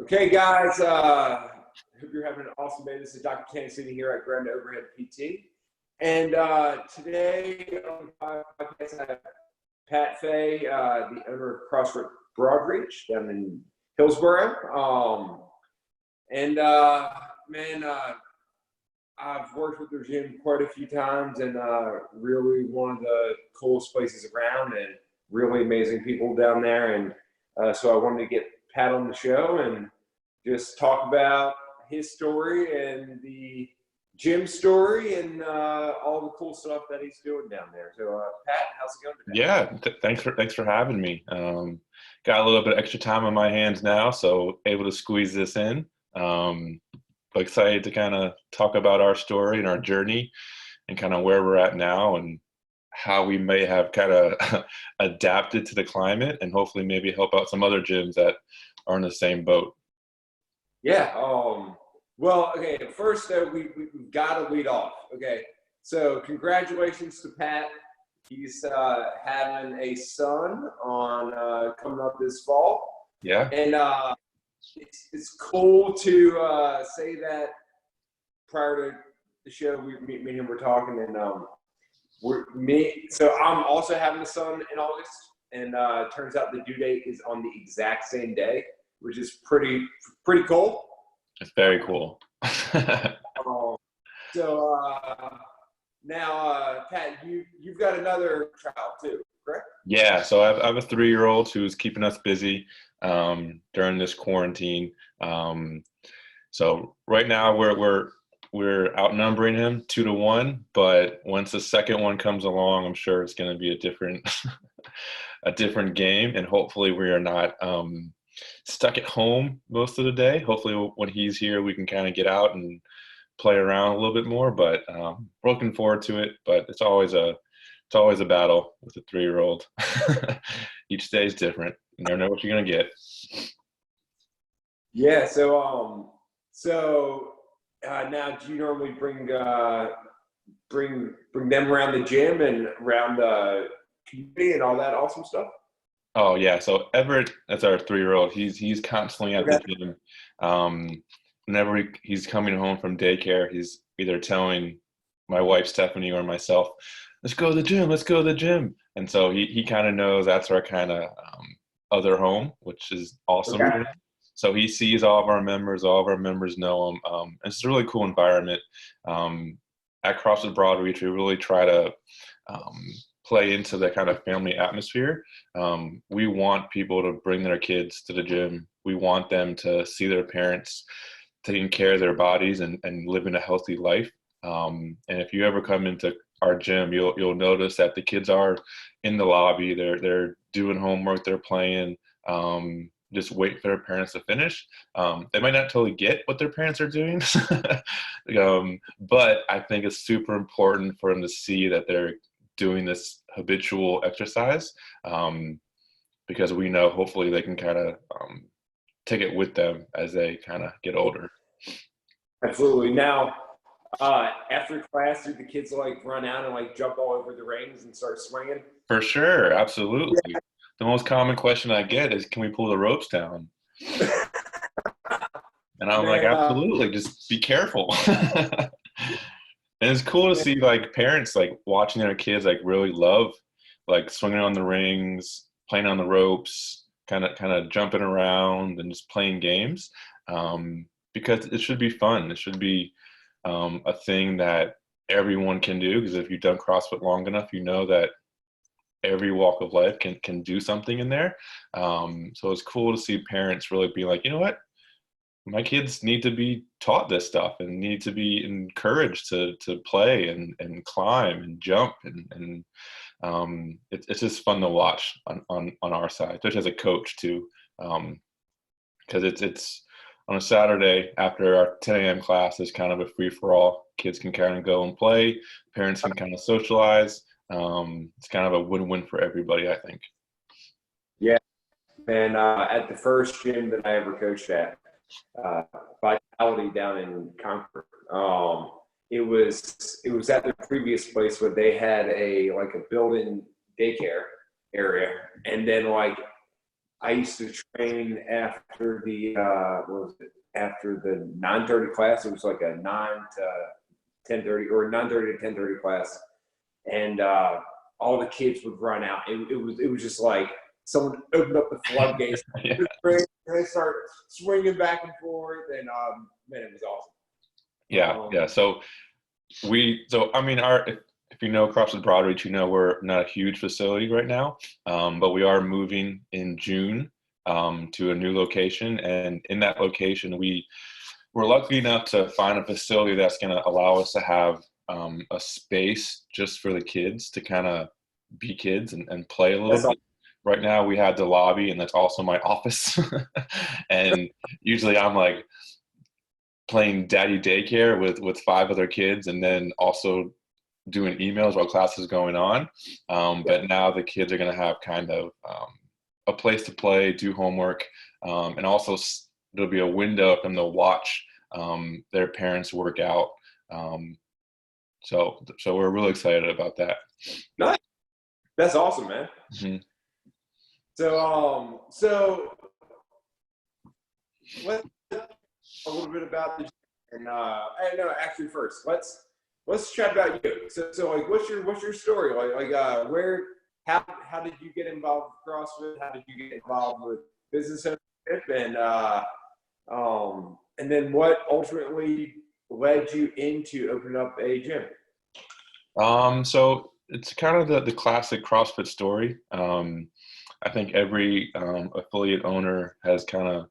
Okay, guys, hope you're having an awesome day. This is Dr. Ken sitting here at Grand Overhead PT. And today on the podcast, I have Pat Faye, the owner of Crossfit Broadreach down in Hillsborough. I've worked with their gym quite a few times, and really one of the coolest places around, and really amazing people down there. And so I wanted to get Pat on the show and just talk about his story and the gym story and all the cool stuff that he's doing down there. So, Pat, how's it going today? Yeah, thanks for having me. Got a little bit extra time on my hands now, so able to squeeze this in. Excited to kind of talk about our story and our journey and kind of where we're at now and how we may have kind of adapted to the climate and hopefully maybe help out some other gyms that are in the same boat. Yeah. Well, okay. First, we've got to lead off. Okay. So, congratulations to Pat. He's having a son on coming up this fall. Yeah. And it's cool to say that prior to the show, me and him were talking, and so I'm also having a son in August, and turns out the due date is on the exact same day, which is pretty cool. It's very cool. Now, Pat, you've got another child too, correct? Yeah, so I have a 3-year-old who's keeping us busy during this quarantine. So right now we're outnumbering him 2-1, but once the second one comes along, I'm sure it's going to be a different game, and hopefully we are not stuck at home most of the day. Hopefully when he's here, we can kind of get out and play around a little bit more, but we're looking forward to it. But it's always a battle with a 3-year-old. Each day is different. You never know what you're gonna get. Yeah. So now, do you normally bring them around the gym and around the community and all that awesome stuff? Oh yeah. So Everett, that's our 3-year-old. He's constantly at the gym. Whenever he's coming home from daycare, he's either telling my wife Stephanie or myself, let's go to the gym. And so he kind of knows that's our kind of other home, which is awesome. Okay. So he sees all of our members know him. It's a really cool environment. At CrossFit Broadreach, we really try to play into the kind of family atmosphere. We want people to bring their kids to the gym. We want them to see their parents taking care of their bodies and living a healthy life. And if you ever come into our gym, you'll notice that the kids are in the lobby. They're doing homework. They're playing. Just wait for their parents to finish. They might not totally get what their parents are doing, but I think it's super important for them to see that they're doing this habitual exercise, because we know hopefully they can kind of take it with them as they kind of get older. Absolutely. Now, after class, do the kids run out and jump all over the rings and start swinging? For sure, absolutely. Yeah. The most common question I get is, "Can we pull the ropes down?" And I'm like, absolutely. Just be careful. And it's cool to see parents watching their kids really love swinging on the rings, playing on the ropes, kind of jumping around and just playing games, because it should be fun. It should be a thing that everyone can do, because if you've done CrossFit long enough, you know that every walk of life can do something in there. So it's cool to see parents really be like, you know what, my kids need to be taught this stuff and need to be encouraged to play and climb and jump, and it's just fun to watch on our side, especially as a coach too, because it's on a Saturday after our 10 a.m. class is kind of a free-for-all. Kids can kind of go and play, parents can kind of socialize. It's kind of a win-win for everybody, I think. Yeah, and at the first gym that I ever coached at, Vitality down in Concord, it was at the previous place where they had a built-in daycare area, and then I used to train after the what was it? After the 9:30 class. It was like a 9 to 10:30 or 9:30 to 10:30 class, and all the kids would run out. It was just like someone opened up the floodgates. Yeah. And they start swinging back and forth, and man, it was awesome. Yeah. So I mean, if you know CrossFit Broadreach, you know we're not a huge facility right now, but we are moving in June to a new location, and in that location, we're lucky enough to find a facility that's going to allow us to have a space just for the kids to kind of be kids and play a little bit. Right now, we have the lobby, and that's also my office, and usually I'm like playing daddy daycare with 5 other kids, and then also doing emails while class is going on. But now the kids are going to have kind of a place to play, do homework, and also there'll be a window for them to watch their parents work out. So we're really excited about that. Nice. That's awesome, man. Mm-hmm. So let's a little bit about the and no, actually first let's chat about you. So like what's your story? Like where how did you get involved with CrossFit? How did you get involved with business ownership, and then what ultimately led you into opening up a gym? So it's kind of the classic CrossFit story. I think every affiliate owner has kind of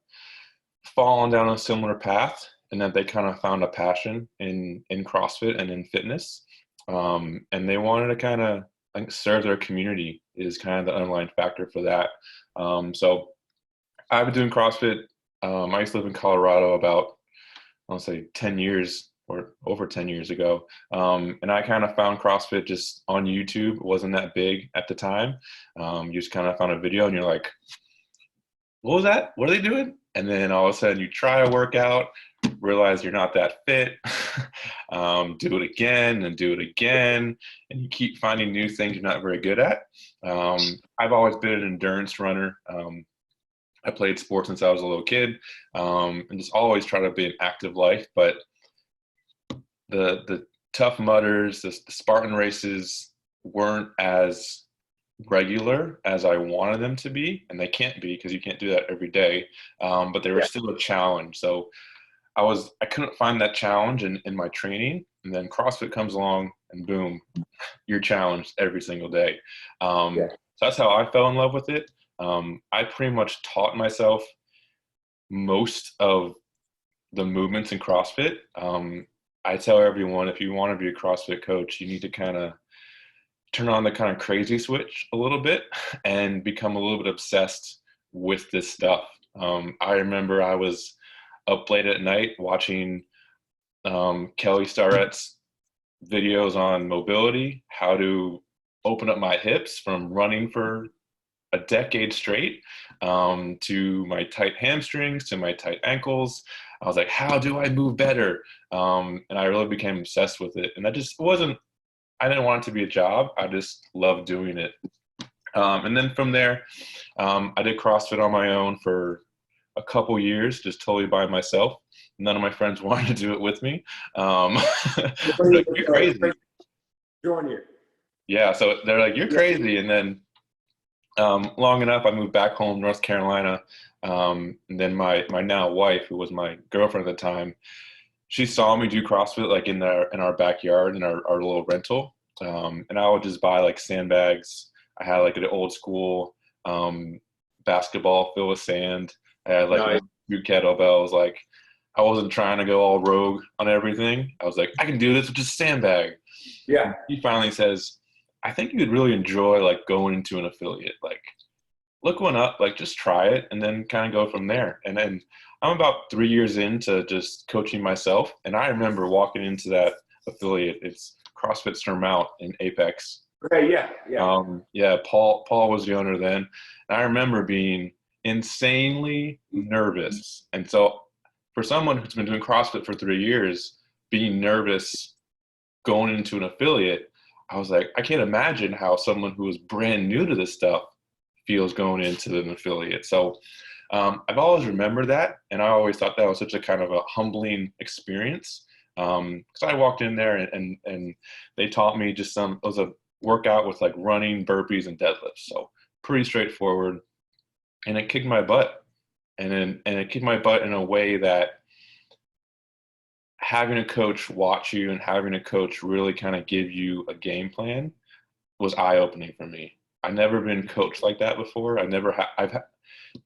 fallen down a similar path, and that they kind of found a passion in CrossFit and in fitness, and they wanted to kind of serve their community is kind of the underlying factor for that. So I've been doing CrossFit. I used to live in Colorado about, I want to say 10 years or over 10 years ago. And I kind of found CrossFit just on YouTube. It wasn't that big at the time. You just kind of found a video and you're like, what was that? What are they doing? And then all of a sudden you try a workout, realize you're not that fit, do it again and do it again. And you keep finding new things you're not very good at. I've always been an endurance runner. I played sports since I was a little kid, and just always try to be an active life. But the Tough Mudders, the Spartan races weren't as regular as I wanted them to be, and they can't be because you can't do that every day. But they were still a challenge. So I couldn't find that challenge in my training, and then CrossFit comes along, and boom, you're challenged every single day. So that's how I fell in love with it. I pretty much taught myself most of the movements in CrossFit. I tell everyone, if you want to be a CrossFit coach, you need to kind of turn on the kind of crazy switch a little bit and become a little bit obsessed with this stuff. I remember I was up late at night watching Kelly Starrett's videos on mobility, how to open up my hips from running for a decade straight, to my tight hamstrings, to my tight ankles. I was like, how do I move better? And I really became obsessed with it. And that just I didn't want it to be a job. I just loved doing it. And then from there, I did CrossFit on my own for a couple years, just totally by myself. None of my friends wanted to do it with me. They're like, you're crazy. Join you. Yeah, so they're like, you're crazy. And then long enough, I moved back home, North Carolina. And then my now wife, who was my girlfriend at the time, she saw me do CrossFit like in our backyard in our little rental. And I would just buy like sandbags. I had like an old school basketball filled with sand. I had like 2 kettlebells. Like I wasn't trying to go all rogue on everything. I was like, I can do this with just a sandbag. Yeah. And he finally says, I think you'd really enjoy like going into an affiliate. Like look one up, like just try it and then kind of go from there. And then I'm about 3 years into just coaching myself. And I remember walking into that affiliate. It's CrossFit Surmount in Apex. Okay, yeah. Paul was the owner then. And I remember being insanely nervous. And so for someone who's been doing CrossFit for 3 years, being nervous going into an affiliate, I was like, I can't imagine how someone who is brand new to this stuff feels going into an affiliate. So I've always remembered that, and I always thought that was such a kind of a humbling experience. Because I walked in there and they taught me just it was a workout with like running, burpees, and deadlifts. So pretty straightforward, and it kicked my butt. And it kicked my butt in a way that having a coach watch you and having a coach really kind of give you a game plan was eye-opening for me. I've never been coached like that before. I've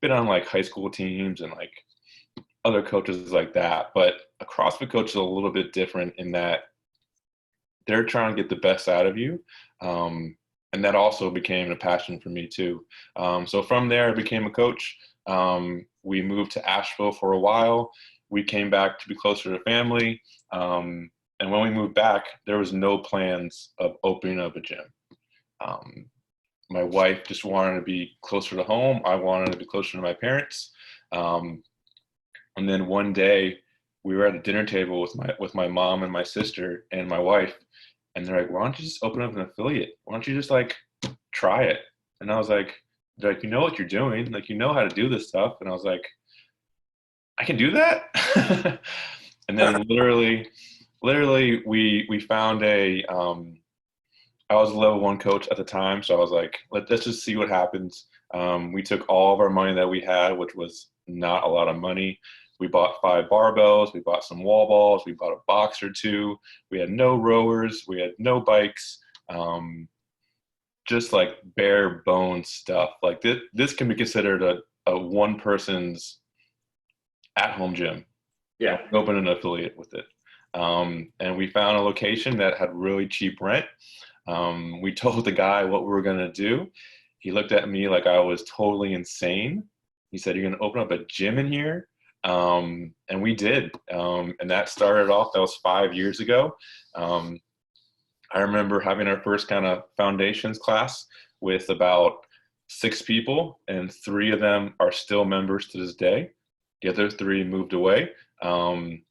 been on like high school teams and like other coaches like that, but a CrossFit coach is a little bit different in that they're trying to get the best out of you. And that also became a passion for me too. So from there, I became a coach. We moved to Asheville for a while. We came back to be closer to family. And when we moved back, there was no plans of opening up a gym. My wife just wanted to be closer to home. I wanted to be closer to my parents. And then one day we were at a dinner table with my mom and my sister and my wife, and they're like, "Why don't you just open up an affiliate? Why don't you just like try it?" And I was like, "They're like, you know what you're doing, like you know how to do this stuff." And I was like, "I can do that." And then literally we found I was a level 1 coach at the time, so I was like, let's just see what happens. We took all of our money that we had, which was not a lot of money. We bought 5 barbells, we bought some wall balls, we bought a box or 2. We had no rowers, we had no bikes, just like bare bones stuff. Like this can be considered a one person's at-home gym. Yeah. Open an affiliate with it. And we found a location that had really cheap rent. We told the guy what we were going to do. He looked at me like I was totally insane. He said, "You're going to open up a gym in here?" And we did. And that started off, that was 5 years ago. I remember having our first kind of foundations class with about 6 people, and 3 of them are still members to this day. The other 3 moved away. And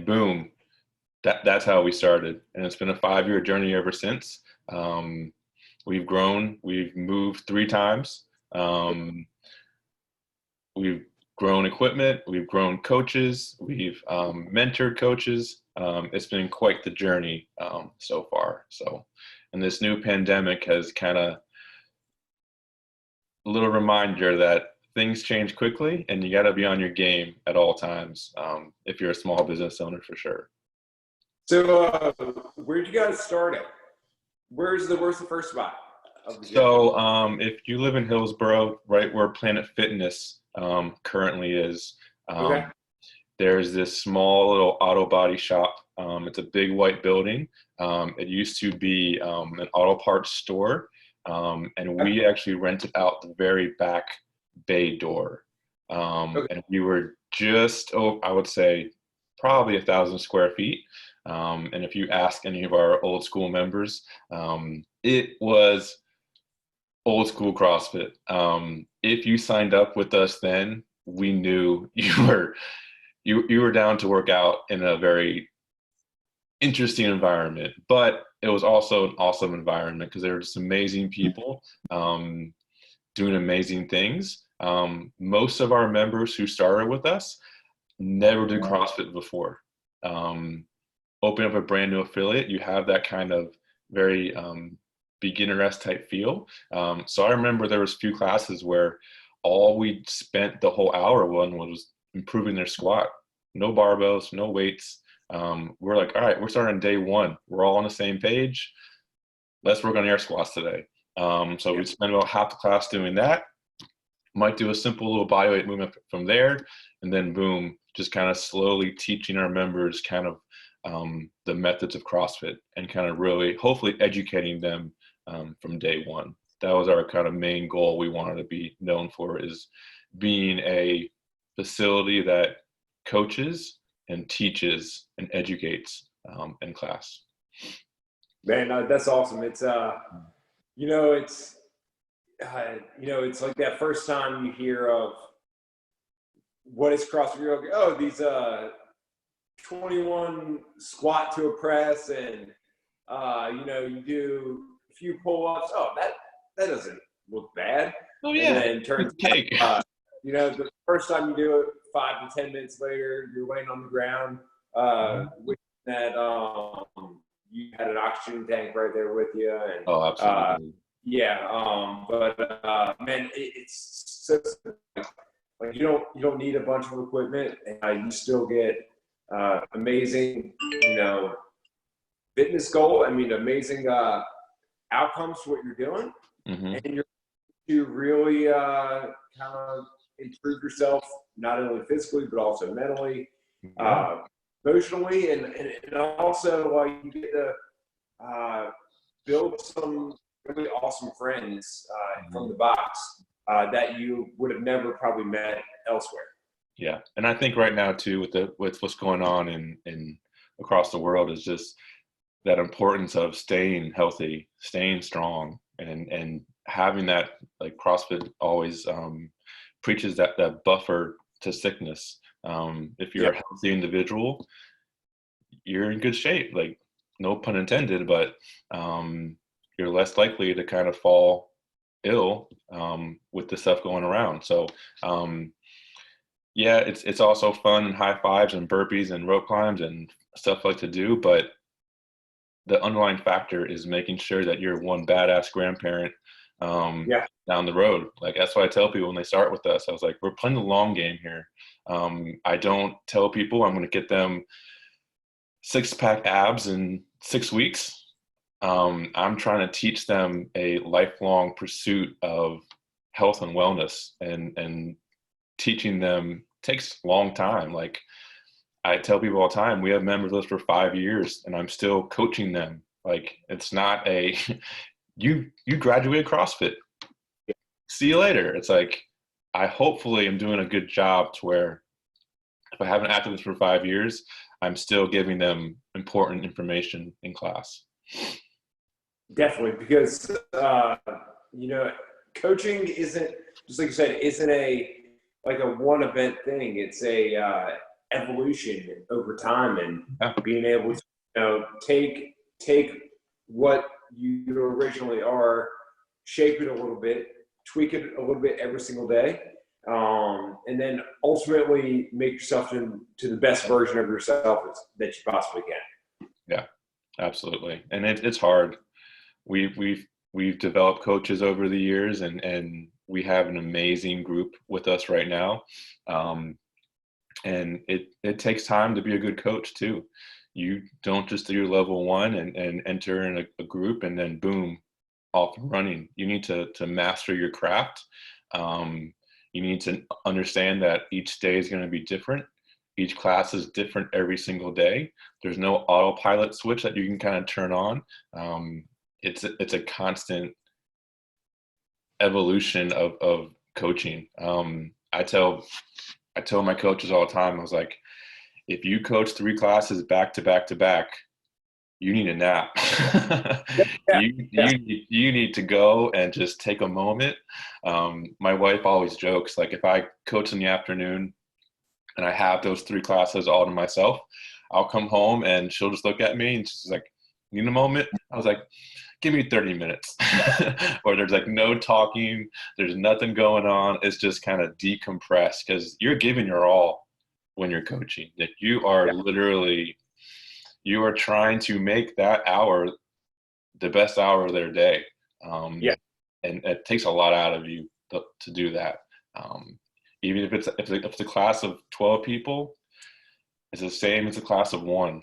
boom, that's how we started. And it's been a 5-year journey ever since. We've grown, we've moved 3 times. We've grown equipment, we've grown coaches, we've mentored coaches. It's been quite the journey so far. So, and this new pandemic has kind of a little reminder that things change quickly and you got to be on your game at all times if you're a small business owner, for sure. So where'd you guys start at? Where's the first spot of the gym? So if you live in Hillsborough, right where Planet Fitness currently is, Okay. there's this small little auto body shop. It's a big white building. It used to be an auto parts store, and we actually rented out the very back bay door. Okay. And we were just, I would say, probably 1,000 square feet. And if you ask any of our old school members, it was old school CrossFit. If you signed up with us then, we knew you were down to work out in a very interesting environment, but it was also an awesome environment because there were just amazing people doing amazing things. Most of our members who started with us never did CrossFit before. Open up a brand new affiliate, you have that kind of very beginner-esque type feel. So I remember there was a few classes where all we spent the whole hour on was improving their squat. No barbells, no weights. We're like, all right, we're starting day 1. We're all on the same page. Let's work on air squats today. So we spent about half the class doing that. Might do a simple little bodyweight movement from there. And then boom, just kind of slowly teaching our members kind of the methods of CrossFit and kind of really hopefully educating them from day 1. That was our kind of main goal we wanted to be known for, is being a facility that coaches and teaches and educates in class. Man, that's awesome. It's it's like that first time you hear of what is CrossFit. You're like, oh, these 21 squat to a press, and you do a few pull-ups. Oh, that doesn't look bad. Oh yeah. And then turns Cake. you know, the first time you do it, 5 to 10 minutes later, you're laying on the ground, with that you had an oxygen tank right there with you, and Oh, absolutely. man, it's so, like you don't need a bunch of equipment, and you still get amazing, you know, fitness goal. I mean, amazing outcomes for what you're doing, and you're to really kind of improve yourself, not only physically but also mentally, emotionally, and also you get to build some really awesome friends from the box that you would have never probably met elsewhere. Yeah, and I think right now too, with what's going on in across the world, is just that importance of staying healthy, staying strong, and having that, like CrossFit always preaches that buffer to sickness. If you're a healthy individual, you're in good shape. Like, no pun intended, but you're less likely to kind of fall ill with the stuff going around. So yeah, it's also fun and high fives and burpees and rope climbs and stuff like to do, but the underlying factor is making sure that you're one badass grandparent down the road. Like, that's what I tell people when they start with us. I was like, we're playing the long game here. I don't tell people I'm going to get them 6-pack abs in 6 weeks. I'm trying to teach them a lifelong pursuit of health and wellness, and teaching them takes a long time. Like, I tell people all the time, we have members lists for 5 years and I'm still coaching them. Like, it's not a, you graduated CrossFit, see you later. It's like, I hopefully am doing a good job to where if I haven't acted this for 5 years, I'm still giving them important information in class. Definitely, because you know, coaching isn't, just like you said, isn't a like a one event thing. It's a evolution over time, and being able to, you know, take what you originally are, shape it a little bit, tweak it a little bit every single day, and then ultimately make yourself to the best version of yourself that you possibly can. Yeah, absolutely. And it's hard. We've developed coaches over the years, and we have an amazing group with us right now. And it takes time to be a good coach too. You don't just do your level 1 and enter in a group and then boom, off and running. You need to master your craft. You need to understand that each day is going to be different. Each class is different every single day. There's no autopilot switch that you can kind of turn on. It's a constant evolution of coaching. I tell my coaches all the time, I was like, if you coach 3 classes back to back to back, you need a nap. You need to go and just take a moment. My wife always jokes, like, if I coach in the afternoon and I have those 3 classes all to myself, I'll come home and she'll just look at me and she's like, need a moment? I was like, give me 30 minutes. Or there's like no talking, there's nothing going on. It's just kind of decompress, because you're giving your all when you're coaching. That you are literally, you are trying to make that hour the best hour of their day. And it takes a lot out of you to do that. Even if it's a class of 12 people, it's the same as a class of 1,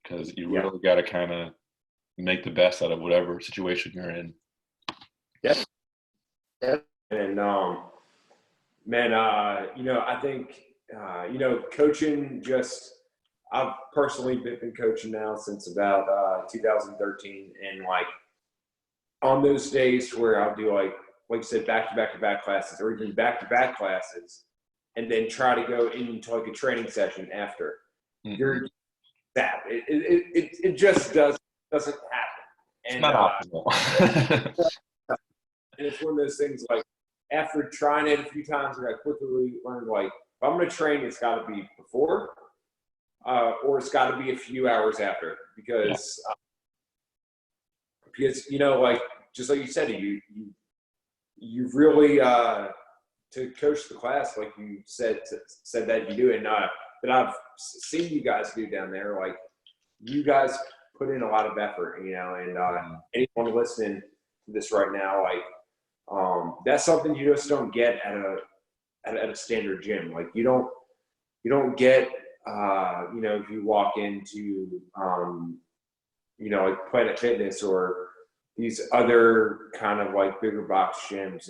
because you really got to kind of make the best out of whatever situation you're in. And man, you know, I think you know, coaching, just, I've personally been coaching now since about 2013, and like on those days where I'll do like you said, back to back classes, or even back to back classes, and then try to go into like a training session after. You're that it just doesn't happen. It's not optimal. And it's one of those things, like, after trying it a few times, I quickly learned, like, if I'm going to train, it's got to be before, or it's got to be a few hours after, because you know, like, just like you said, you you've really to coach the class, like you said that you do, and that I've seen you guys do down there. Like, you guys put in a lot of effort, you know, and anyone listening to this right now, like, that's something you just don't get at a standard gym. Like, you don't get, you know, if you walk into, you know, like Planet Fitness or these other kind of like bigger box gyms,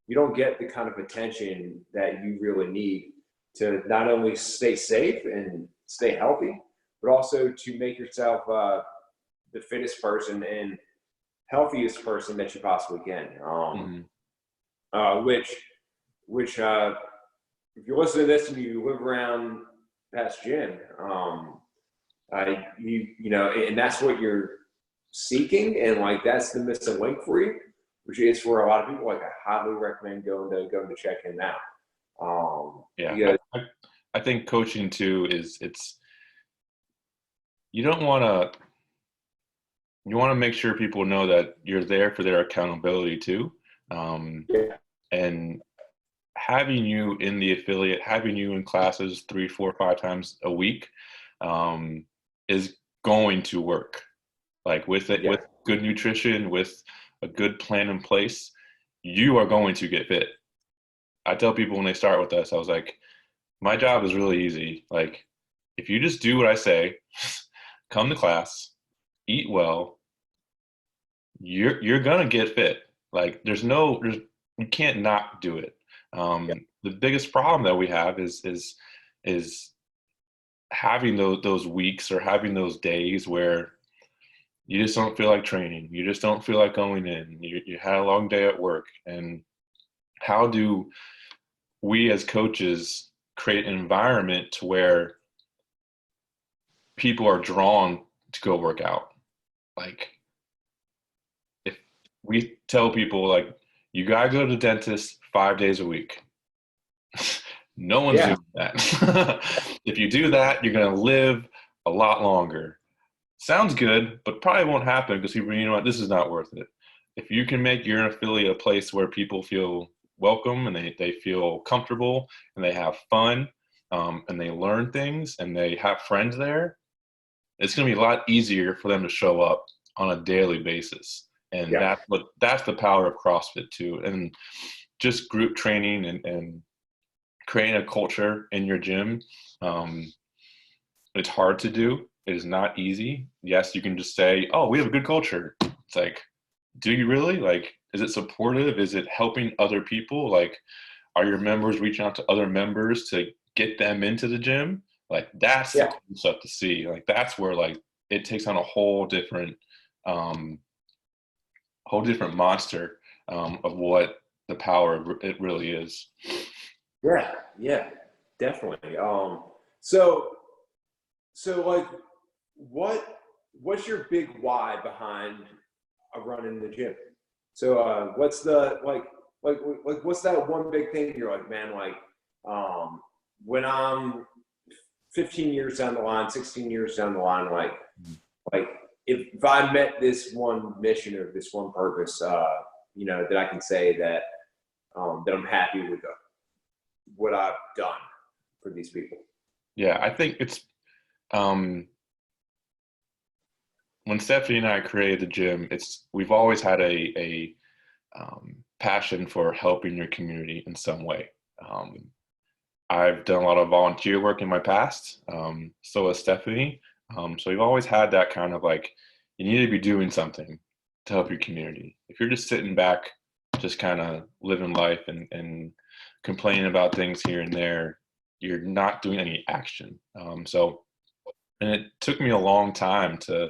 you don't get the kind of attention that you really need to not only stay safe and stay healthy, but also to make yourself the fittest person and healthiest person that you possibly can. Which if you listen to this and you live around past gym, you know, and that's what you're seeking, and like that's the missing link for you, which is for a lot of people. Like, I highly recommend going to check him out. Yeah, I think coaching too is you want to make sure people know that you're there for their accountability too, and having you in the affiliate, having you in classes 3, 4, 5 times a week is going to work. Like with good nutrition, with a good plan in place, you are going to get fit. I tell people when they start with us, I was like, my job is really easy. Like, if you just do what I say, come to class, eat well, you're gonna get fit. Like, you can't not do it. The biggest problem that we have is having those weeks or having those days where you just don't feel like training. You just don't feel like going in. You had a long day at work. And how do we as coaches create an environment to where people are drawn to go work out? Like, if we tell people, like, you gotta go to the dentist 5 days a week. No one's doing that. If you do that, you're gonna live a lot longer. Sounds good, but probably won't happen because people, you know what, this is not worth it. If you can make your affiliate a place where people feel welcome and they feel comfortable and they have fun, and they learn things and they have friends there, it's going to be a lot easier for them to show up on a daily basis. And that's the power of CrossFit too. And just group training and creating a culture in your gym. It's hard to do. It is not easy. Yes, you can just say, oh, we have a good culture. It's like, do you really? Like, is it supportive? Is it helping other people? Like, are your members reaching out to other members to get them into the gym? Like, that's the cool stuff to see. Like, that's where, like, it takes on a whole different monster of what the power of it really is. Yeah, definitely. So like, what's your big why behind running the gym? So what's the like what's that one big thing you're like, man, like, when I'm 15 years down the line, 16 years down the line, like if I met this one mission or this one purpose, you know, that I can say that that I'm happy with what I've done for these people. Yeah, I think it's when Stephanie and I created the gym, we've always had a passion for helping your community in some way. I've done a lot of volunteer work in my past, so has Stephanie. So we've always had that kind of like, you need to be doing something to help your community. If you're just sitting back, just kind of living life and complaining about things here and there, you're not doing any action. And it took me a long time to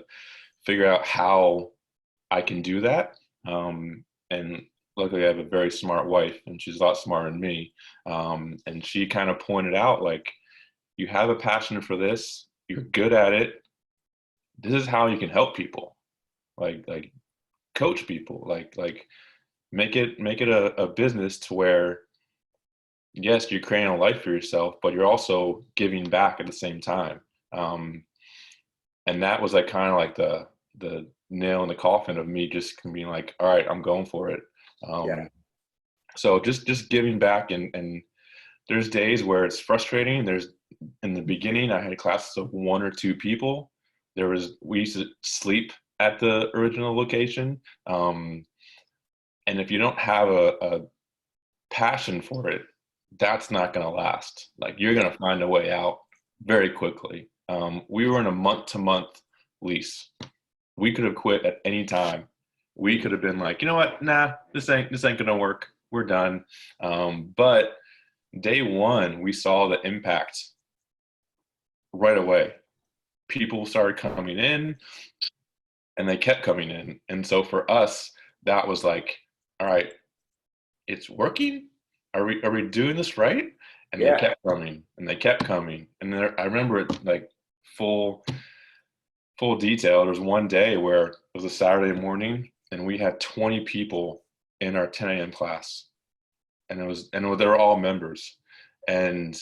figure out how I can do that. And luckily I have a very smart wife, and she's a lot smarter than me. And she kind of pointed out, like, you have a passion for this, you're good at it. This is how you can help people, like coach people, like make it a business to where, yes, you're creating a life for yourself, but you're also giving back at the same time. And that was like kind of like the nail in the coffin of me just being like, all right, I'm going for it. So just giving back, and there's days where it's frustrating. There's in the beginning, I had classes of 1 or 2 people. We used to sleep at the original location. And if you don't have a passion for it, that's not going to last. Like, you're going to find a way out very quickly. We were in a month-to-month lease. We could have quit at any time. We could have been like, you know what? Nah, this ain't going to work. We're done. But day one, we saw the impact right away. People started coming in, and they kept coming in. And so for us, that was like, all right, it's working. Are we doing this right? And they kept coming, and they kept coming. And I remember it like full detail. There was one day where it was a Saturday morning, and we had 20 people in our 10 a.m. class, and they were all members, and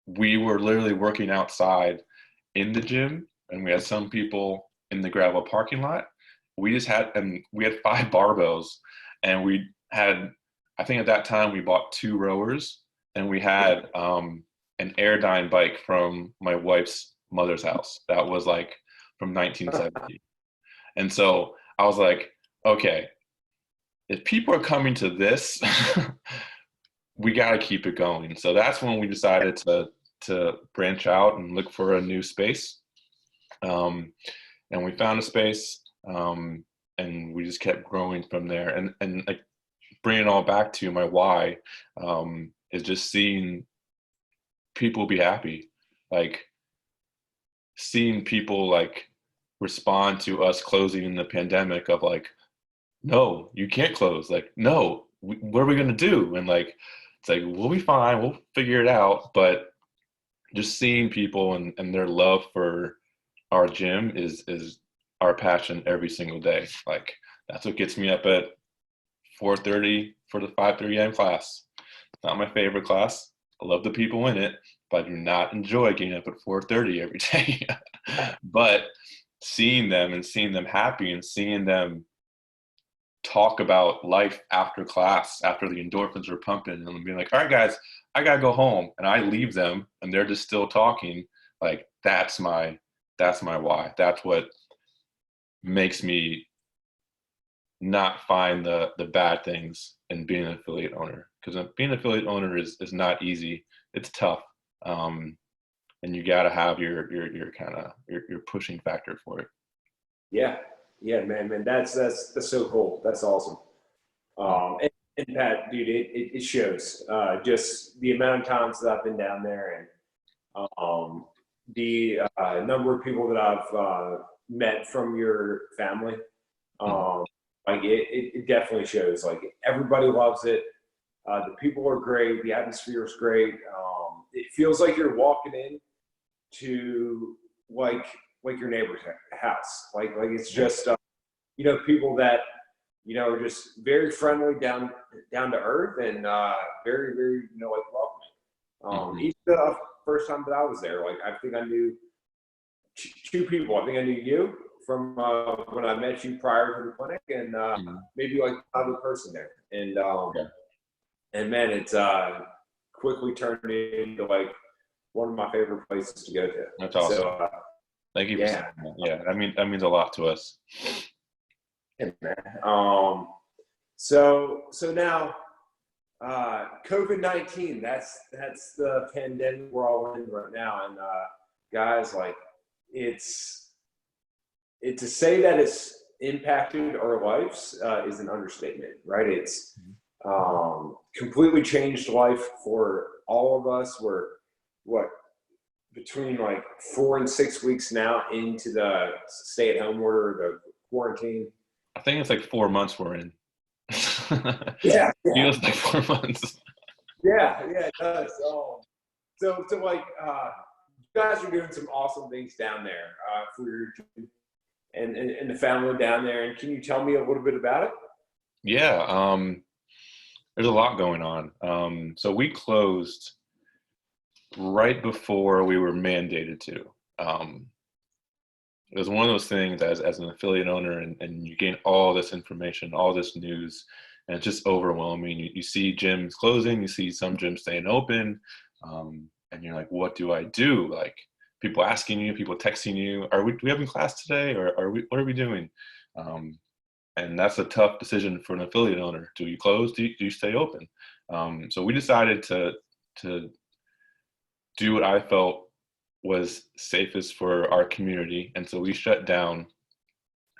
we were literally working outside in the gym, and we had some people in the gravel parking lot. We had 5 barbells, and we had, I think at that time we bought 2 rowers, and we had an Airdyne bike from my wife's mother's house that was like from 1970. And so I was like, okay, if people are coming to this, we got to keep it going. So that's when we decided to branch out and look for a new space. And we found a space, and we just kept growing from there. And like, bringing it all back to my why, is just seeing people be happy, like seeing people like respond to us closing in the pandemic of like, no, you can't close. Like, no, what are we going to do? And like, it's like, we'll be fine. We'll figure it out. But just seeing people and their love for our gym is our passion every single day. Like, that's what gets me up at 4:30 for the 5:30 a.m. class. It's not my favorite class. I love the people in it, but I do not enjoy getting up at 4:30 every day. But seeing them and seeing them happy and seeing them talk about life after class, after the endorphins are pumping, and being like, all right, guys, I got to go home. And I leave them and they're just still talking. Like, that's my why. That's what makes me not find the bad things in being an affiliate owner, because being an affiliate owner is not easy. It's tough, and you got to have your kind of your pushing factor for it. Yeah, man, that's so cool. That's awesome. And Pat, dude, it shows. Just the amount of times that I've been down there, and the number of people that I've met from your family. Like, it definitely shows. Like, everybody loves it. The people are great. The atmosphere is great. It feels like you're walking in to like your neighbor's house. Like it's just people that are just very friendly, down to earth, and very, very like welcoming. Even the first time that I was there, like, I think I knew 2 people. I think I knew you from when I met you prior to the clinic, and maybe like another person there. And man, it's quickly turned into like one of my favorite places to go to. That's awesome. So, thank you for saying that. Yeah, that means a lot to us. Yeah, man. So now, COVID-19. That's the pandemic we're all in right now, and guys, like, it's to say that it's impacted our lives is an understatement, right? It's completely changed life for all of us. We're between like 4 and 6 weeks now into the stay-at-home order, the quarantine. I think it's like 4 months we're in. Yeah. Feels like 4 months. Yeah, it does. So like, you guys are doing some awesome things down there for your gym and the family down there. And can you tell me a little bit about it? Yeah, there's a lot going on. So we closed right before we were mandated to. It was one of those things as an affiliate owner, and you gain all this information, all this news, and it's just overwhelming. You see gyms closing, you see some gyms staying open, and you're like, what do I do? Like, people asking you, people texting you, do we have class today, or what are we doing? And that's a tough decision for an affiliate owner. Do you close? Do you stay open? So we decided to do what I felt was safest for our community, and so we shut down.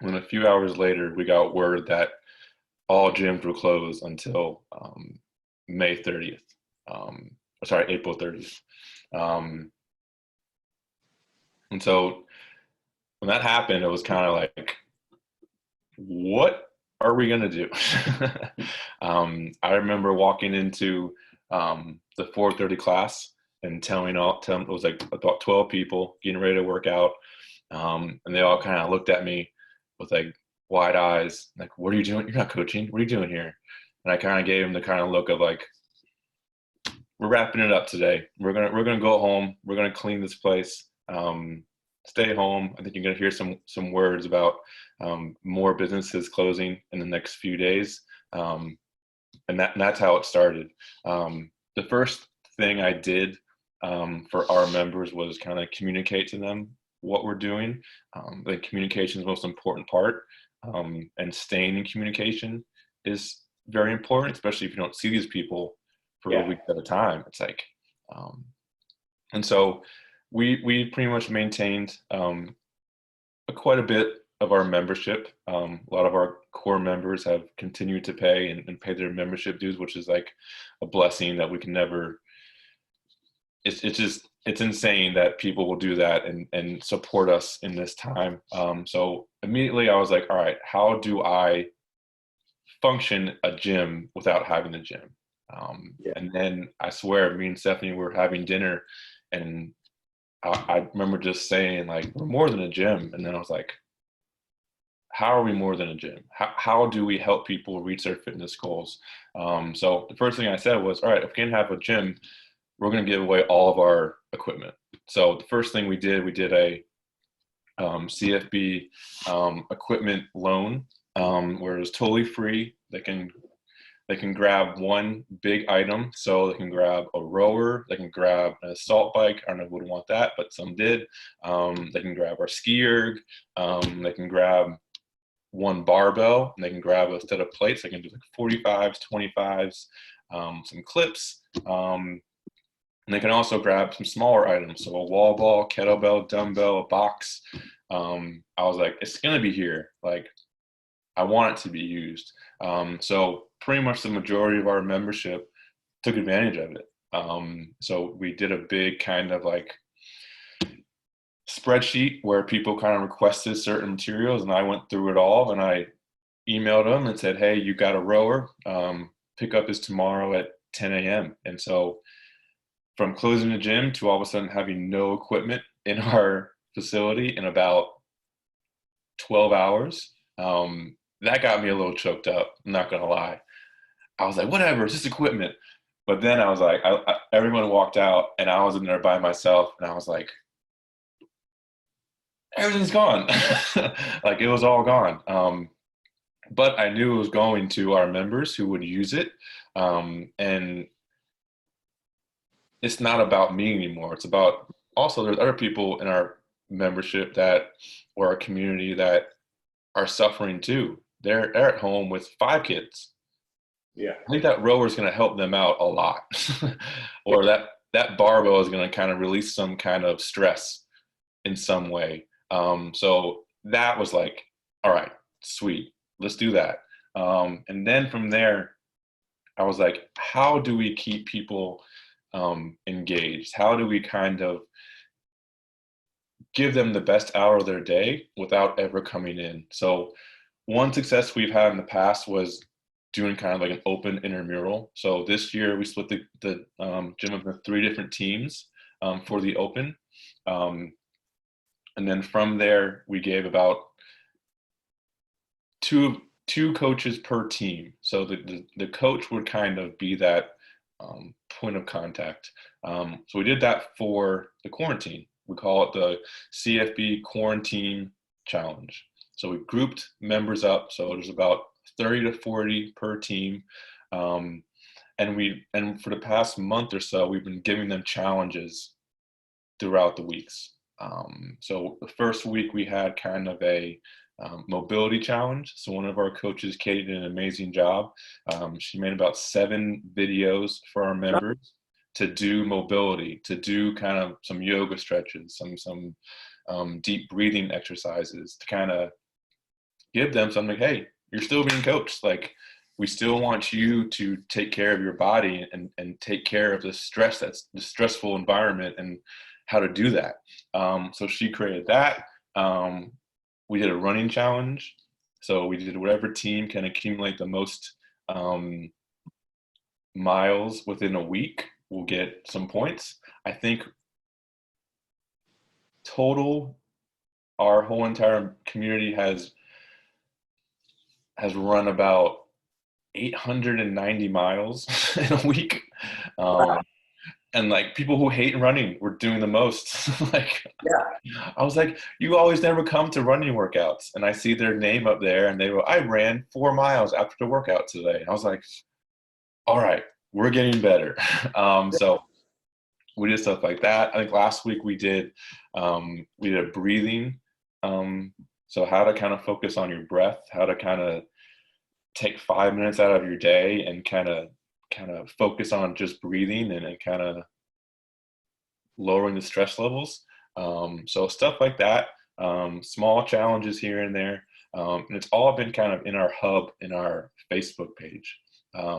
And a few hours later, we got word that all gyms were closed until May 30th. April 30th. And so when that happened, it was kind of like, what are we going to do? I remember walking into the 4:30 class and telling it was like about 12 people getting ready to work out. And they all kind of looked at me with like wide eyes, like, what are you doing? You're not coaching. What are you doing here? And I kind of gave them the kind of look of like, we're wrapping it up today. We're gonna go home. We're gonna clean this place. Stay home. I think you're gonna hear some words about more businesses closing in the next few days, and that's how it started. The first thing I did for our members was kind of communicate to them what we're doing. The communication is the most important part, and staying in communication is very important, especially if you don't see these people for a week at a time. It's like, and so we pretty much maintained quite a bit of our membership. A lot of our core members have continued to pay and pay their membership dues, which is like a blessing that we can never. It's insane that people will do that and support us in this time. So immediately I was like, all right, how do I function a gym without having a gym? And then I swear, me and Stephanie were having dinner, and I remember just saying, like, we're more than a gym. And then I was like, how are we more than a gym? How do we help people reach their fitness goals? So the first thing I said was, all right, if we can have a gym, we're going to give away all of our equipment. So the first thing we did a CFB equipment loan, where it was totally free. They can grab one big item. So they can grab a rower, they can grab an assault bike. I don't know who would want that, but some did. They can grab our ski erg. They can grab one barbell, and they can grab a set of plates. They can do like 45s, 25s, some clips. And they can also grab some smaller items. So a wall ball, kettlebell, dumbbell, a box. I was like, it's going to be here. Like, I want it to be used. So pretty much the majority of our membership took advantage of it. So we did a big kind of like spreadsheet where people kind of requested certain materials, and I went through it all, and I emailed them and said, hey, you got a rower. Pickup is tomorrow at 10 a.m. And so from closing the gym to all of a sudden having no equipment in our facility in about 12 hours, that got me a little choked up. I'm not going to lie. I was like, whatever, it's just equipment. But then I was like, everyone walked out, and I was in there by myself, and I was like, everything's gone. Like, it was all gone. But I knew it was going to our members who would use it. And it's not about me anymore. It's about, also there's other people in our membership or our community that are suffering too. They're at home with 5 kids. Yeah. I think that rower is going to help them out a lot. Or that barbell is going to kind of release some kind of stress in some way. So that was like, all right, sweet, let's do that. And then from there, I was like, how do we keep people engaged? How do we kind of give them the best hour of their day without ever coming in? So one success we've had in the past was doing kind of like an open intramural. So this year we split the gym into 3 different teams for the open. And then from there, we gave about two coaches per team. So the coach would kind of be that point of contact. So we did that for the quarantine. We call it the CFB Quarantine Challenge. So we grouped members up. So there's about 30 to 40 per team. And for the past month or so, we've been giving them challenges throughout the weeks. So the first week we had kind of a mobility challenge. So one of our coaches, Katie, did an amazing job. She made about 7 videos for our members to do mobility, to do kind of some yoga stretches, some deep breathing exercises, to kind of give them something like, hey, you're still being coached. Like, we still want you to take care of your body and take care of the stress, that's the stressful environment, and how to do that. So she created that. We did a running challenge. So we did whatever team can accumulate the most miles within a week will get some points. I think total, our whole entire community has run about 890 miles in a week. Wow. And like, people who hate running were doing the most. Like, Yeah. I was like, you always never come to running workouts. And I see their name up there and they were, I ran 4 miles after the workout today. And I was like, all right, we're getting better. So we did stuff like that. I think last week we did a breathing. So how to kind of focus on your breath, how to kind of take 5 minutes out of your day and kind of focus on just breathing and kind of lowering the stress levels. So stuff like that, small challenges here and there. And it's all been kind of in our hub, in our Facebook page.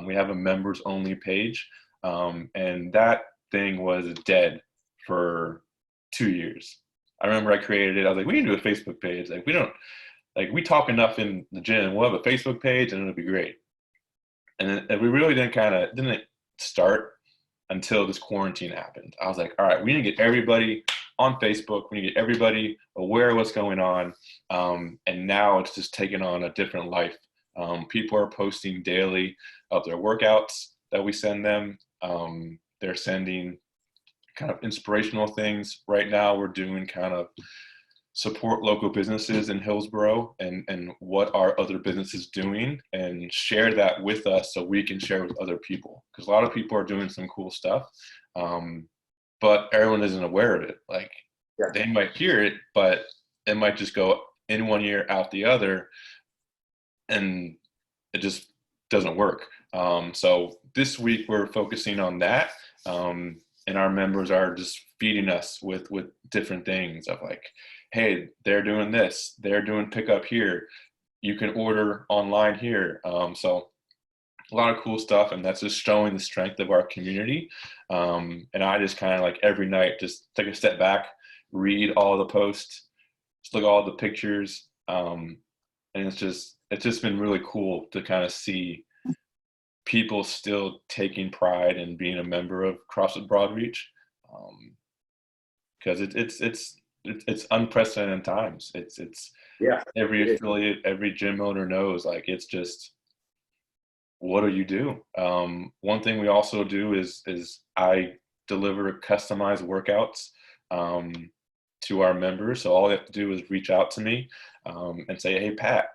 We have a members only page. And that thing was dead for 2 years. I remember I created it. I was like, we need to do a Facebook page. Like, we talk enough in the gym. We'll have a Facebook page and it'll be great. And we really didn't start until this quarantine happened. I was like, all right, we need to get everybody on Facebook. We need to get everybody aware of what's going on. And now it's just taken on a different life. People are posting daily of their workouts that we send them. They're sending kind of inspirational things. Right now we're doing kind of support local businesses in Hillsborough and what are other businesses doing, and share that with us so we can share with other people. Because a lot of people are doing some cool stuff, but everyone isn't aware of it. Like, they might hear it, but it might just go in one ear, out the other, and it just doesn't work. So this week we're focusing on that. And our members are just feeding us with different things of like, hey, they're doing this, they're doing pickup here, you can order online here. So a lot of cool stuff, and that's just showing the strength of our community. And I just kind of like every night just take a step back, read all the posts, just look at all the pictures, and it's just been really cool to kind of see people still taking pride in being a member of CrossFit Broadreach, because it's unprecedented times. It's every affiliate, every gym owner knows, like, it's just, what do you do? One thing we also do is I deliver customized workouts to our members. So all they have to do is reach out to me and say, hey, Pat,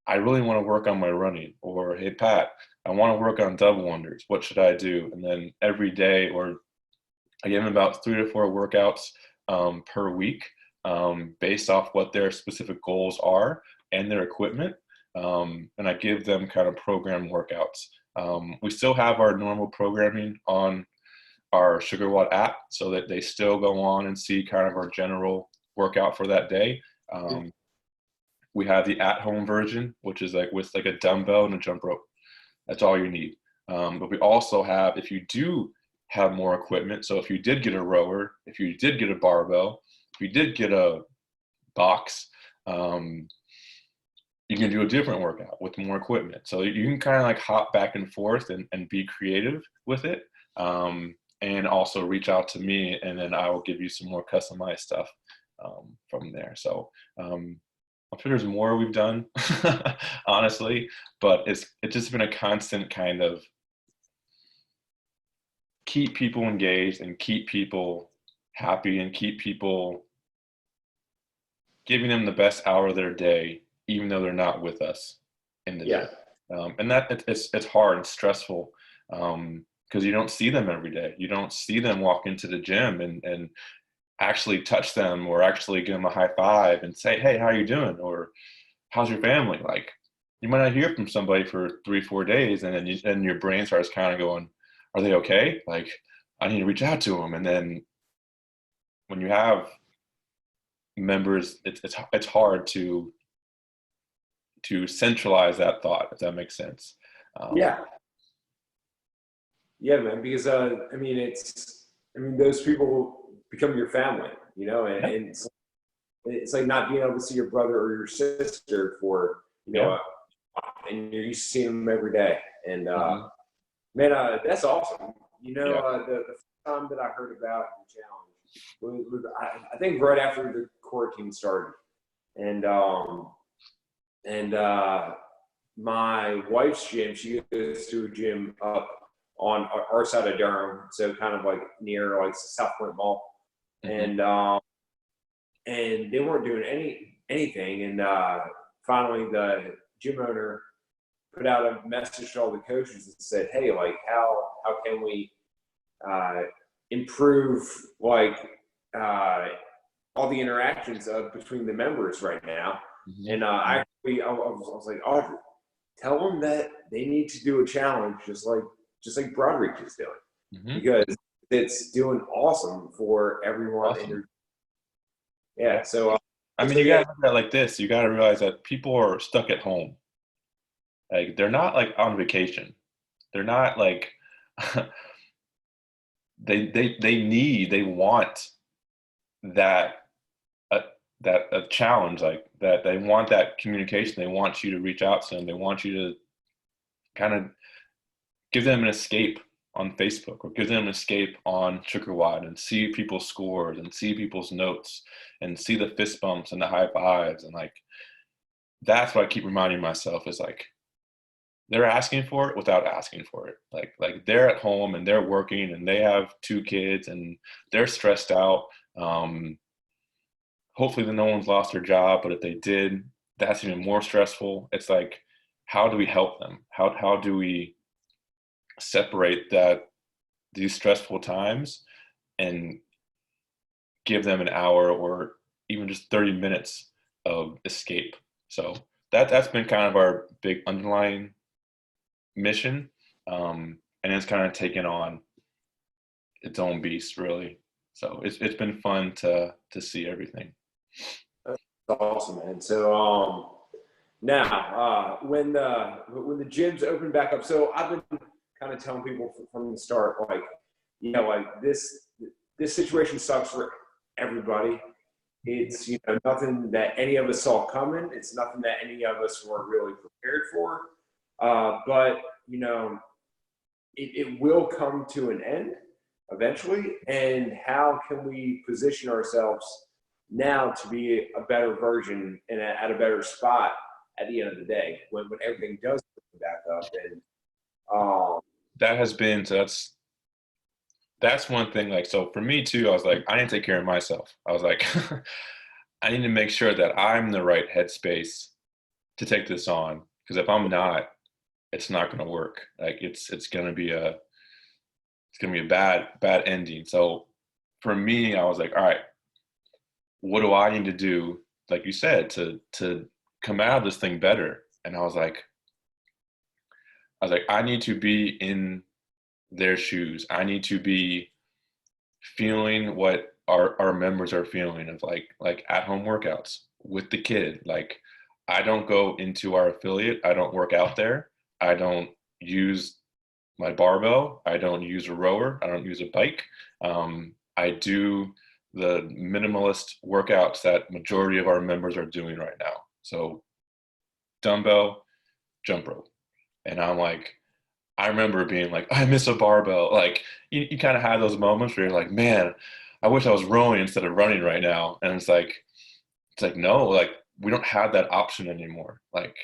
I really want to work on my running, or hey, Pat, I want to work on double unders. What should I do? And then every day, or I give them about 3 to 4 workouts per week, based off what their specific goals are and their equipment. And I give them kind of program workouts. We still have our normal programming on our SugarWatt app, so that they still go on and see kind of our general workout for that day. We have the at-home version, which is like with like a dumbbell and a jump rope. That's all you need. But we also have, if you do have more equipment, so if you did get a rower, if you did get a barbell, if you did get a box, you can do a different workout with more equipment. So you can kind of like hop back and forth and be creative with it. And also reach out to me, and then I will give you some more customized stuff from there. So I'm sure there's more we've done, honestly, but it's just been a constant kind of keep people engaged and keep people happy and keep people giving them the best hour of their day, even though they're not with us in the gym. And that it's hard and stressful, because you don't see them every day. You don't see them walk into the gym and actually touch them or actually give them a high five and say, hey, how are you doing? Or how's your family? Like, you might not hear from somebody for 3 4 days, and then your brain starts kind of going, are they okay? Like, I need to reach out to them. And then when you have members, it's hard to centralize that thought, if that makes sense. Yeah. Yeah, man, because I mean, those people become your family, you know, Yeah, and it's like not being able to see your brother or your sister for, you know, yeah, and you're used to seeing them every day. And hmm man, that's awesome. You know, yeah, the first time that I heard about the challenge was I think right after the quarantine started, and and my wife's gym, she goes to a gym up on our side of Durham, so kind of like near like South Point Mall, hmm and they weren't doing anything, and finally the gym owner put out a message to all the coaches and said, hey, like how can we uh, improve like uh, all the interactions between the members right now. hmm And I was like, Audrey, tell them that they need to do a challenge just like Broadreach is doing, hmm because it's doing awesome for everyone in awesome. their yeah. Yeah. I mean, So you yeah, gotta look at it like this. You gotta realize that people are stuck at home. Like, they're not like on vacation. They're not like they want that that a challenge, like that. They want that communication. They want you to reach out to them. They want you to kind of give them an escape on Facebook, or give them an escape on SugarWide, and see people's scores and see people's notes and see the fist bumps and the high fives. And like, that's what I keep reminding myself, is like, they're asking for it without asking for it. Like they're at home and they're working and they have 2 kids and they're stressed out. Um, Hopefully no one's lost their job, but if they did, that's even more stressful. It's like, how do we help them? How do we separate these stressful times and give them an hour or even just 30 minutes of escape? So that's been kind of our big underlying mission. And it's kind of taken on its own beast, really. So it's been fun to see everything. that's awesome, man. So now when the gyms open back up, so I've been kind of telling people from the start, like, you know, like this situation sucks for everybody. It's, you know, nothing that any of us saw coming. It's nothing that any of us were really prepared for. But you know, it will come to an end eventually. And how can we position ourselves now to be a better version and at a better spot at the end of the day when everything does come back up? And um, That has been so that's one thing. Like, so for me too, I was like, I need to take care of myself. I was like, I need to make sure that I'm in the right headspace to take this on. Because if I'm not, it's not going to work. Like, it's going to be a bad ending. So for me, I was like, all right, what do I need to do, like you said, to come out of this thing better? And I was like, I need to be in their shoes. I need to be feeling what our members are feeling, of like at home workouts with the kid. Like, I don't go into our affiliate. I don't work out there. I don't use my barbell. I don't use a rower. I don't use a bike. I do the minimalist workouts that majority of our members are doing right now. So dumbbell, jump rope. And I'm like, I remember being like, I miss a barbell. Like, you kind of have those moments where you're like, man, I wish I was rowing instead of running right now. And it's like, no, like, we don't have that option anymore. Like,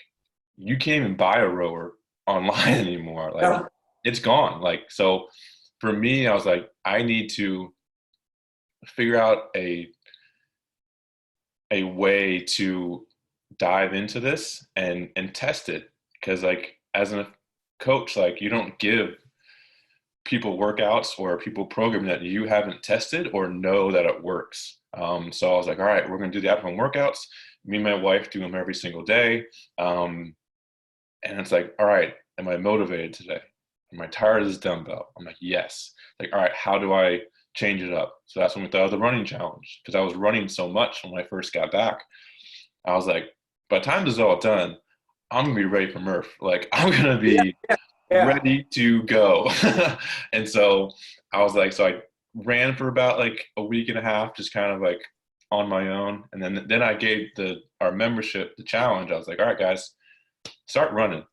you can't even buy a rower online anymore. Like, yeah, it's gone. Like, so for me, I was like, I need to figure out a way to dive into this and test it, because like, as a coach, like you don't give people workouts or people programming that you haven't tested or know that it works. So I was like, all right, we're going to do the at-home workouts. Me and my wife do them every single day. And it's like, all right, am I motivated today? Am I tired of this dumbbell? I'm like, yes. Like, all right, how do I change it up? So that's when we thought of the running challenge, because I was running so much when I first got back. I was like, by the time this is all done, I'm going to be ready for Murph. Like, I'm going to be ready to go. And so I was like, so I ran for about like a week and a half, just kind of like on my own. And then I gave our membership the challenge. I was like, all right, guys, start running.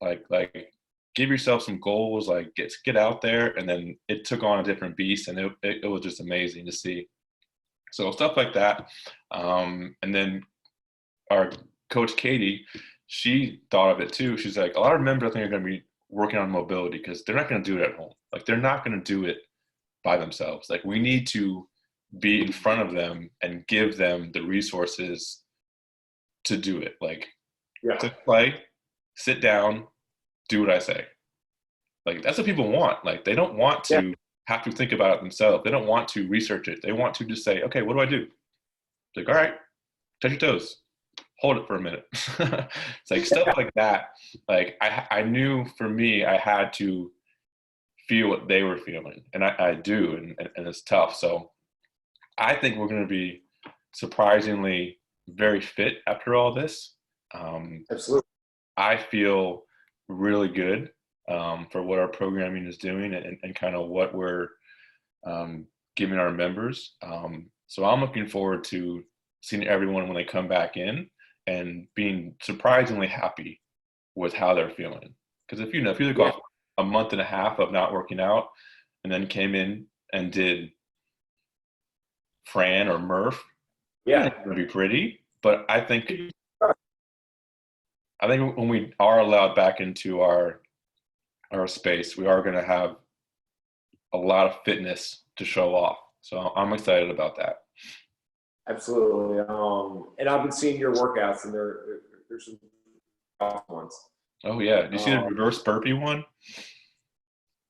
Like give yourself some goals, like get out there. And then it took on a different beast, and it was just amazing to see. So stuff like that. And then our coach Katie, she thought of it too. She's like, a lot of members I think are going to be working on mobility because they're not going to do it at home. Like they're not going to do it by themselves. Like we need to be in front of them and give them the resources to do it. Like to play, sit down, do what I say. Like that's what people want. Like they don't want to have to think about it themselves. They don't want to research it. They want to just say, okay, what do I do? It's like, all right, touch your toes. Hold it for a minute. It's like stuff like that. Like I knew for me, I had to feel what they were feeling, and I do, and it's tough. So I think we're going to be surprisingly very fit after all this. Absolutely. I feel really good for what our programming is doing and kind of what we're giving our members. So I'm looking forward to seeing everyone when they come back in and being surprisingly happy with how they're feeling. Because if you look off a month and a half of not working out and then came in and did Fran or Murph, it's going to be pretty. But I think when we are allowed back into our space, we are going to have a lot of fitness to show off. So I'm excited about that. Absolutely. And I've been seeing your workouts, and there's some awesome ones. Oh yeah. Did you see the reverse burpee one?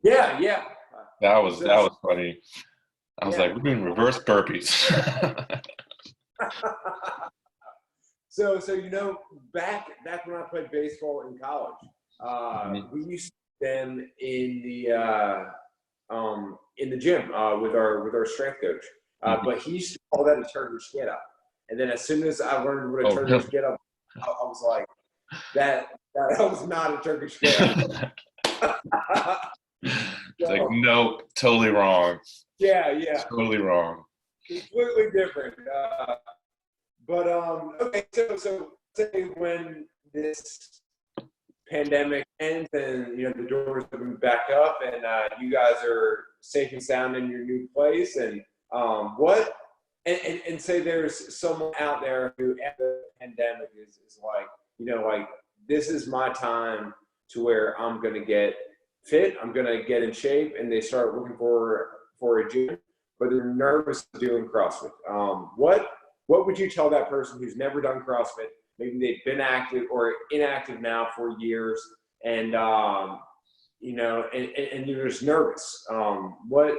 Yeah. That was funny. I was like, we're doing reverse burpees. So back when I played baseball in college, we used to do them in the gym with our strength coach. But he used to call that a Turkish get up. And then as soon as I learned what a Turkish get up, I was like, that was not a Turkish get up. It's like, no, totally wrong. Yeah. Totally wrong. Completely different. But okay, so say when this pandemic ends and the doors open back up and you guys are safe and sound in your new place, and and say there's someone out there who after the pandemic is like, like this is my time to where I'm going to get fit, I'm going to get in shape, and they start looking for a gym, but they're nervous doing CrossFit. What would you tell that person who's never done CrossFit? Maybe they've been active or inactive now for years, and and you're just nervous. What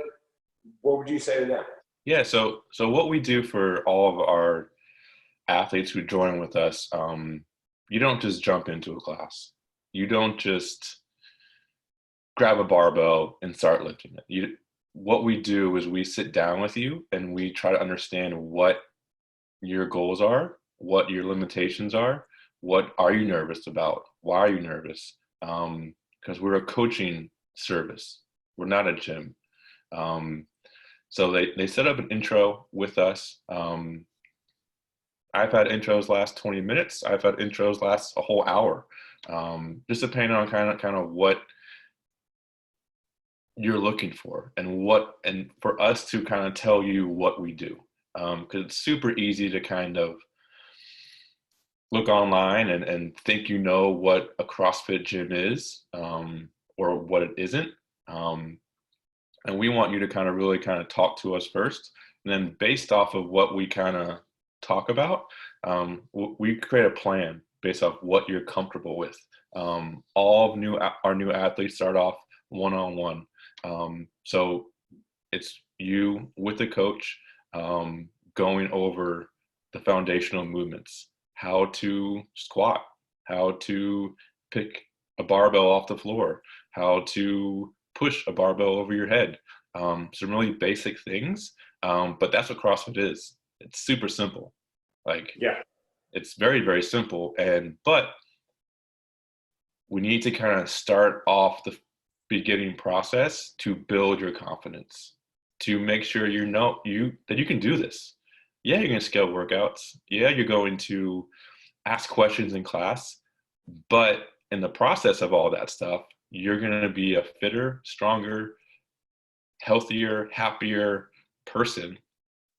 would you say to them? Yeah, so what we do for all of our athletes who join with us, you don't just jump into a class. You don't just grab a barbell and start lifting it. What we do is we sit down with you and we try to understand what your goals are, what your limitations are, what are you nervous about, why are you nervous? Because we're a coaching service. We're not a gym. So they set up an intro with us. I've had intros last 20 minutes. I've had intros last a whole hour. Just depending on kind of what you're looking for and for us to kind of tell you what we do. Because it's super easy to kind of look online and think what a CrossFit gym is or what it isn't. And we want you to kind of really kind of talk to us first. And then based off of what we kind of talk about, we create a plan based off what you're comfortable with. All of our new athletes start off one-on-one. So it's you with the coach, going over the foundational movements, how to squat, how to pick a barbell off the floor, how to push a barbell over your head. Some really basic things, but that's what CrossFit is. It's super simple. Like, Yeah. it's very, very simple. But we need to kind of start off the beginning process to build your confidence, to make sure that you can do this. Yeah, you're going to scale workouts. Yeah, you're going to ask questions in class, but in the process of all that stuff, you're going to be a fitter, stronger, healthier, happier person.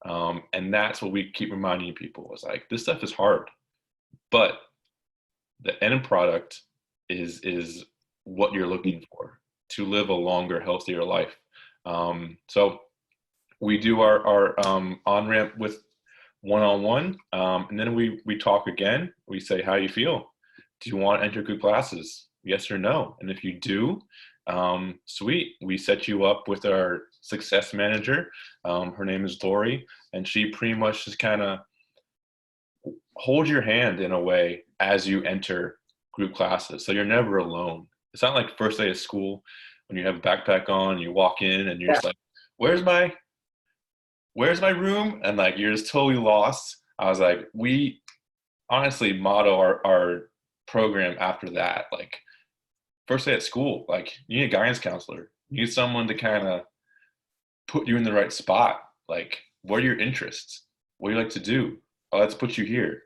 And that's what we keep reminding people, is like, this stuff is hard, but the end product is what you're looking for, to live a longer, healthier life. So we do our on-ramp with one-on-one, and then we talk again. We say, how you feel? Do you want to enter group classes? Yes or no? And if you do, sweet. We set you up with our success manager. Her name is Lori, and she pretty much just kind of holds your hand in a way as you enter group classes. So you're never alone. It's not like first day of school when you have a backpack on, you walk in and you're just like, where's my room? And like, you're just totally lost. I was like, we honestly motto our program after that. Like, first day at school, like, you need a guidance counselor. You need someone to kind of put you in the right spot. Like, what are your interests? What do you like to do? Oh, let's put you here.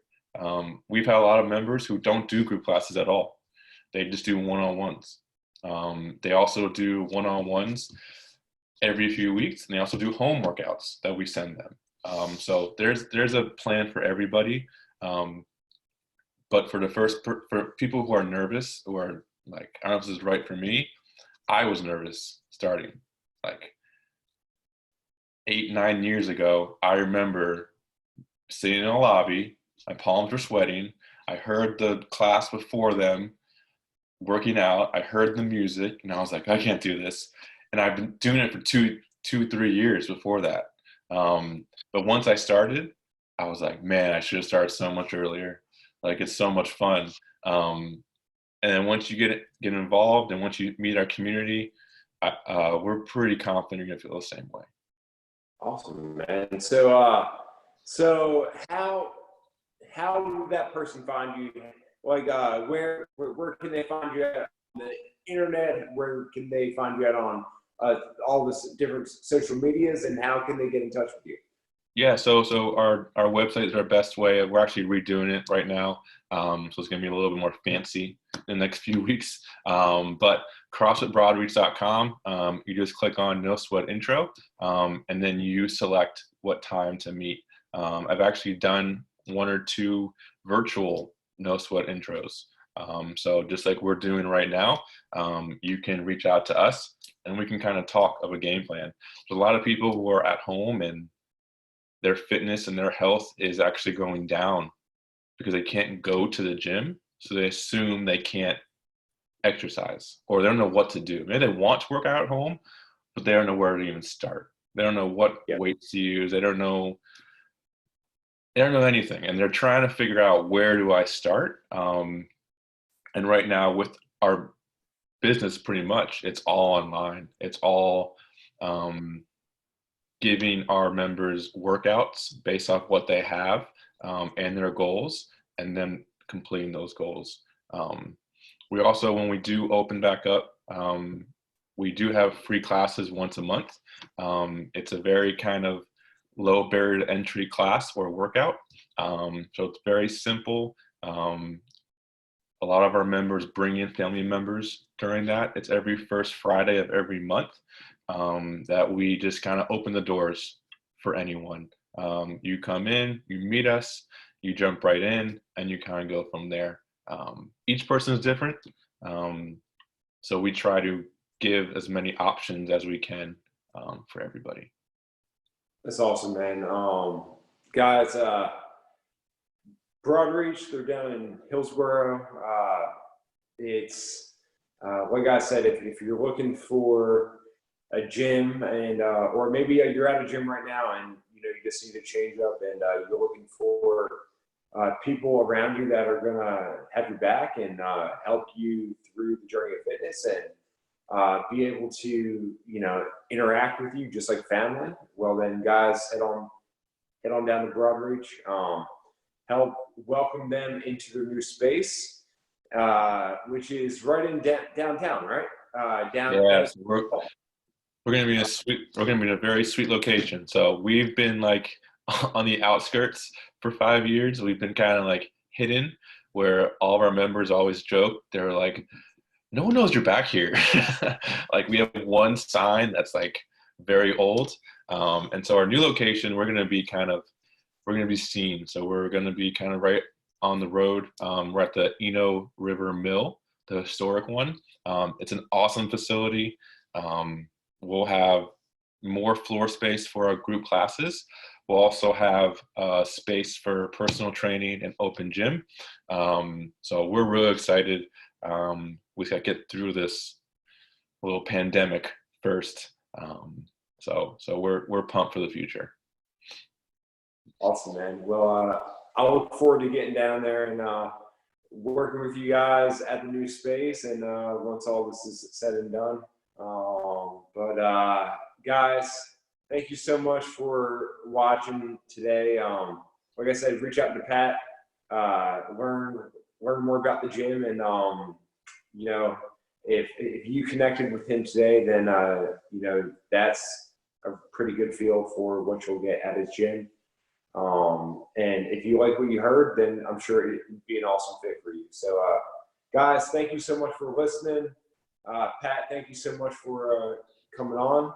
We've had a lot of members who don't do group classes at all. They just do one-on-ones. They also do one-on-ones every few weeks, and they also do home workouts that we send them. So there's a plan for everybody. But for people who are nervous, who are like, I don't know if this is right for me, I was nervous starting. Like 8-9 years ago, I remember sitting in a lobby, my palms were sweating. I heard the class before them working out. I heard the music, and I was like, I can't do this. And I've been doing it for 3 years before that. But once I started, I was like, man, I should have started so much earlier. Like, it's so much fun. And then once you get involved, and once you meet our community, we're pretty confident you're gonna feel the same way. Awesome, man. So how would that person find you? Like, where can they find you at on the internet? Where can they find you at on all this different social medias, and how can they get in touch with you? Yeah, so our website is our best way. We're actually redoing it right now, so it's going to be a little bit more fancy in the next few weeks. But CrossFitBroadreach.com, you just click on No Sweat Intro, and then you select what time to meet. I've actually done 1 or 2 virtual No Sweat intros. So just like we're doing right now, you can reach out to us, and we can kind of talk of a game plan. There's a lot of people who are at home, and their fitness and their health is actually going down because they can't go to the gym. So they assume they can't exercise, or they don't know what to do. Maybe they want to work out at home, but they don't know where to even start. They don't know what weights to use. They don't know anything. And they're trying to figure out, where do I start? And right now with our business, pretty much, it's all online. It's all, giving our members workouts based off what they have, and their goals, and then completing those goals. We also, when we do open back up, we do have free classes once a month. It's a very kind of low barrier to entry class or workout. So it's very simple. A lot of our members bring in family members during that. It's every first Friday of every month, that we just kind of open the doors for anyone. You come in, you meet us, you jump right in, and you kind of go from there. Each person is different, so we try to give as many options as we can, for everybody. That's awesome, man. Guys, Broadreach, they're down in Hillsboro. it's like I said, if you're looking for a gym and or maybe you're at a gym right now and you just need to change up and you're looking for people around you that are gonna have your back and help you through the journey of fitness and be able to interact with you just like family. Well, then, guys, head on down to Broadreach. Help welcome them into their new space, which is right in downtown, right? Yes, we're gonna be in a very sweet location. So we've been like on the outskirts for 5 years. We've been kind of like hidden, where all of our members always joke. They're like, no one knows you're back here. Like we have one sign that's like very old. And so our new location, we're going to be seen. So we're going to be kind of right on the road. We're at the Eno River Mill, the historic one. It's an awesome facility. We'll have more floor space for our group classes. We'll also have space for personal training and open gym. So we're really excited. We got to get through this little pandemic first. So we're pumped for the future. Awesome, man. Well, I look forward to getting down there and working with you guys at the new space and once all this is said and done. Guys, thank you so much for watching today. Like I said, reach out to Pat, learn more about the gym, and if you connected with him today, then that's a pretty good feel for what you'll get at his gym. And if you like what you heard, then I'm sure it would be an awesome fit for you. So, guys, thank you so much for listening. Pat, thank you so much for coming on.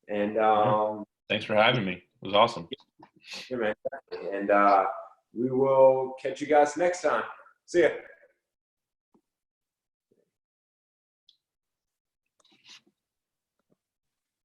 And thanks for having me. It was awesome. Yeah, man. And we will catch you guys next time. See ya.